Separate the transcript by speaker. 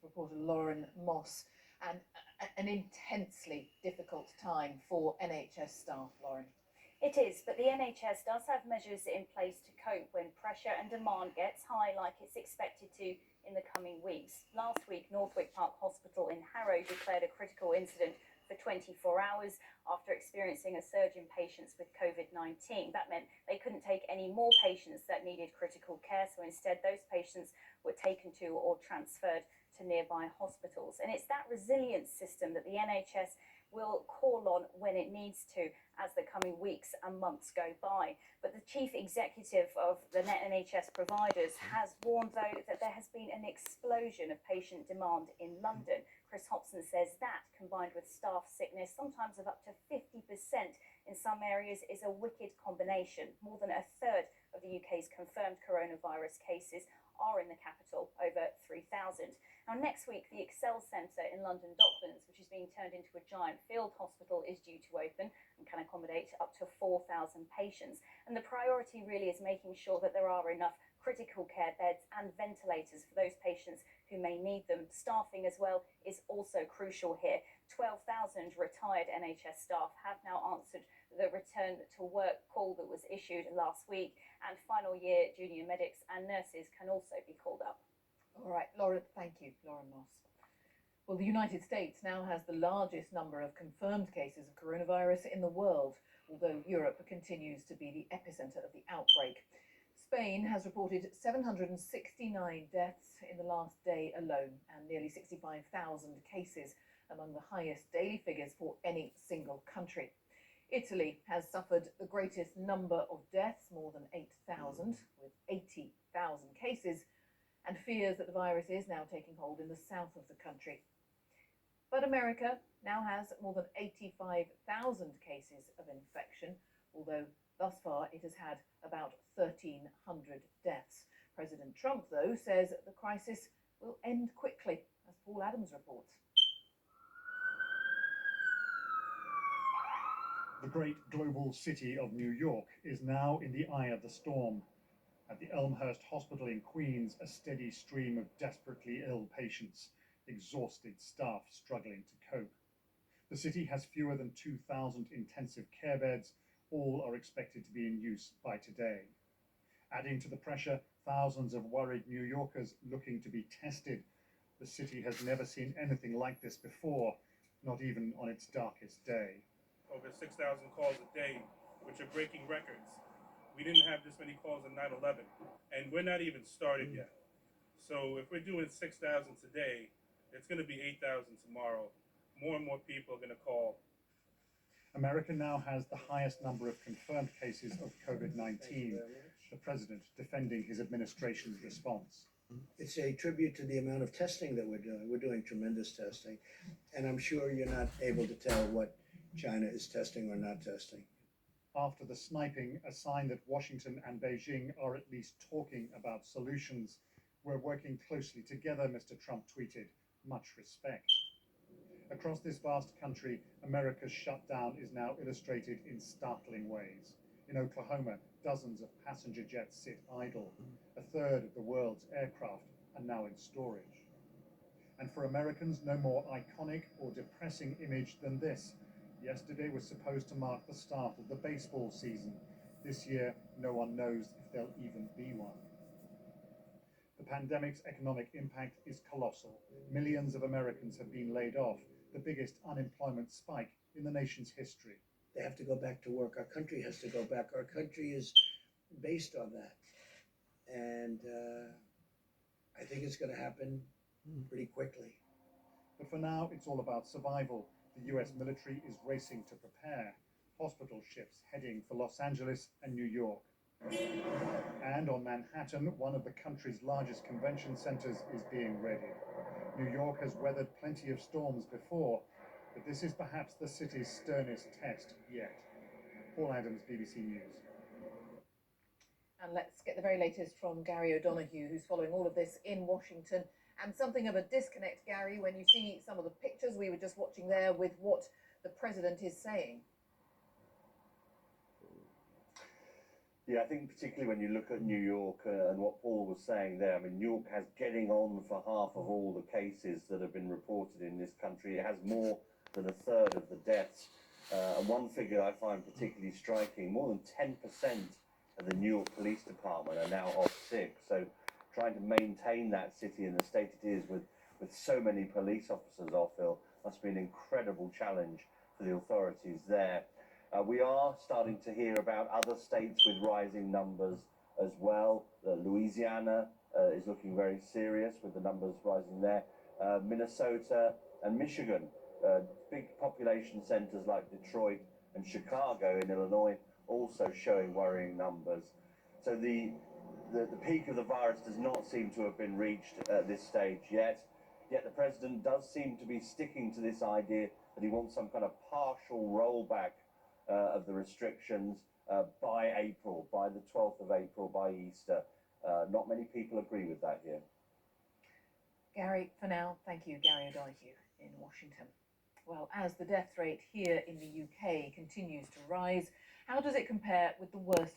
Speaker 1: reporter Lauren Moss, and an intensely difficult time for NHS staff, Lauren.
Speaker 2: It is, but the NHS does have measures in place to cope when pressure and demand gets high, like it's expected to in the coming weeks. Last week, Northwick Park Hospital in Harrow declared a critical incident for 24 hours after experiencing a surge in patients with COVID-19. That meant they couldn't take any more patients that needed critical care, so instead those patients were taken to or transferred to nearby hospitals. And it's that resilience system that the NHS will call on when it needs to as the coming weeks and months go by. But the chief executive of the NHS providers has warned, though, that there has been an explosion of patient demand in London. Chris Hobson says that, combined with staff sickness, sometimes of up to 50% in some areas, is a wicked combination. More than a third of the UK's confirmed coronavirus cases are in the capital, over 3,000. Now, next week, the Excel Centre in London Docklands, which is being turned into a giant field hospital, is due to open and can accommodate up to 4,000 patients. And the priority really is making sure that there are enough critical care beds and ventilators for those patients who may need them. Staffing as well is also crucial here. 12,000 retired NHS staff have now answered the return to work call that was issued last week, and final year junior medics and nurses can also be called up.
Speaker 1: All right, Lauren, thank you, Lauren Moss. Well, the United States now has the largest number of confirmed cases of coronavirus in the world, although Europe continues to be the epicenter of the outbreak. Spain has reported 769 deaths in the last day alone, and nearly 65,000 cases, among the highest daily figures for any single country. Italy has suffered the greatest number of deaths, more than 8,000, with 80,000 cases, and fears that the virus is now taking hold in the south of the country. But America now has more than 85,000 cases of infection, although thus far it has had about 1,300 deaths. President Trump, though, says the crisis will end quickly, as Paul Adams reports.
Speaker 3: The great global city of New York is now in the eye of the storm. At the Elmhurst Hospital in Queens, a steady stream of desperately ill patients, exhausted staff struggling to cope. The city has fewer than 2,000 intensive care beds. All are expected to be in use by today. Adding to the pressure, thousands of worried New Yorkers looking to be tested. The city has never seen anything like this before, not even on its darkest day.
Speaker 4: Over 6,000 calls a day, which are breaking records. We didn't have this many calls on 9/11, and we're not even started yet. So if we're doing 6,000 today, it's going to be 8,000 tomorrow. More and more people are going to call.
Speaker 3: America now has the highest number of confirmed cases of COVID-19, the president defending his administration's response.
Speaker 5: It's a tribute to the amount of testing that we're doing. We're doing tremendous testing, and I'm sure you're not able to tell what China is testing or not testing.
Speaker 3: After the sniping, a sign that Washington and Beijing are at least talking about solutions. We're working closely together, Mr. Trump tweeted. Much respect. Across this vast country, America's shutdown is now illustrated in startling ways. In Oklahoma, dozens of passenger jets sit idle. A third of the world's aircraft are now in storage. And for Americans, no more iconic or depressing image than this. Yesterday was supposed to mark the start of the baseball season. This year, no one knows if there'll even be one. The pandemic's economic impact is colossal. Millions of Americans have been laid off, the biggest unemployment spike in the nation's history.
Speaker 5: They have to go back to work. Our country has to go back. Our country is based on that. And I think it's going to happen pretty quickly.
Speaker 3: But for now, it's all about survival. The US military is racing to prepare. Hospital ships heading for Los Angeles and New York. And on Manhattan, one of the country's largest convention centers is being readied. New York has weathered plenty of storms before, but this is perhaps the city's sternest test yet. Paul Adams, BBC News.
Speaker 1: And let's get the very latest from Gary O'Donoghue, who's following all of this in Washington. And something of a disconnect, Gary, when you see some of the pictures we were just watching there with what the president is saying.
Speaker 6: Yeah, I think particularly when you look at New York and what Paul was saying there, I mean, New York has getting on for half of all the cases that have been reported in this country. It has more than a third of the deaths. And one figure I find particularly striking, more than 10% of the New York Police Department are now off sick. So trying to maintain that city in the state it is with so many police officers off ill must be an incredible challenge for the authorities there. We are starting to hear about other states with rising numbers as well. Louisiana is looking very serious with the numbers rising there. Minnesota and Michigan, big population centers like Detroit and Chicago in Illinois, also showing worrying numbers. So the peak of the virus does not seem to have been reached at this stage yet. Yet the president does seem to be sticking to this idea that he wants some kind of partial rollback of the restrictions by April, by the 12th of April, by Easter. Not many people agree with that here.
Speaker 1: Gary, for now, thank you. Gary O'Donoghue in Washington. Well, as the death rate here in the UK continues to rise, how does it compare with the worst